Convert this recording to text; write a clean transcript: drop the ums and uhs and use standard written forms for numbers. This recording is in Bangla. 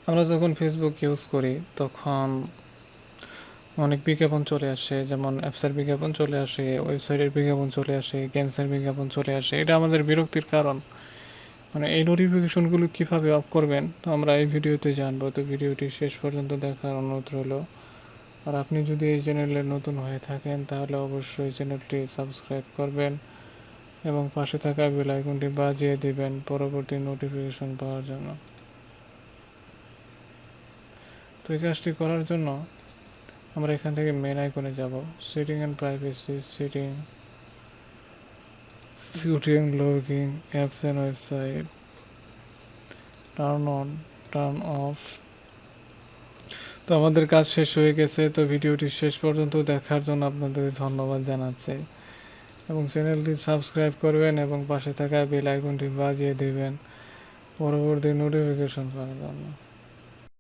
আমরা যখন ফেসবুক ইউজ করি তখন অনেক বিজ্ঞাপন চলে আসে, যেমন অ্যাপসের বিজ্ঞাপন চলে আসে, ওয়েবসাইটের বিজ্ঞাপন চলে আসে, গেমসের বিজ্ঞাপন চলে আসে। এটা আমাদের বিরক্তির কারণ। মানে এই নোটিফিকেশনগুলো কীভাবে অফ করবেন তো আমরা এই ভিডিওতে জানবো। তো ভিডিওটি শেষ পর্যন্ত দেখার অনুরোধ রইল। আর আপনি যদি এই চ্যানেলে নতুন হয়ে থাকেন তাহলে অবশ্যই চ্যানেলটি সাবস্ক্রাইব করবেন এবং পাশে থাকা বেল আইকনটি বাজিয়ে দিবেন পরবর্তী নোটিফিকেশন পাওয়ার জন্য। তো এই কাজটি করার জন্য আমরা এখান থেকে মেন আইকনে যাব, setting and privacy, setting logging, apps and website, turn on, turn off. তো আমাদের কাজ শেষ হয়ে গেছে। তো ভিডিওটি শেষ পর্যন্ত দেখার জন্য আপনাদের ধন্যবাদ জানাচ্ছি এবং চ্যানেলটি সাবস্ক্রাইব করবেন এবং পাশে থাকা বেল আইকনটি বাজিয়ে দেবেন পরবর্তী নোটিফিকেশন পাওয়ার জন্য।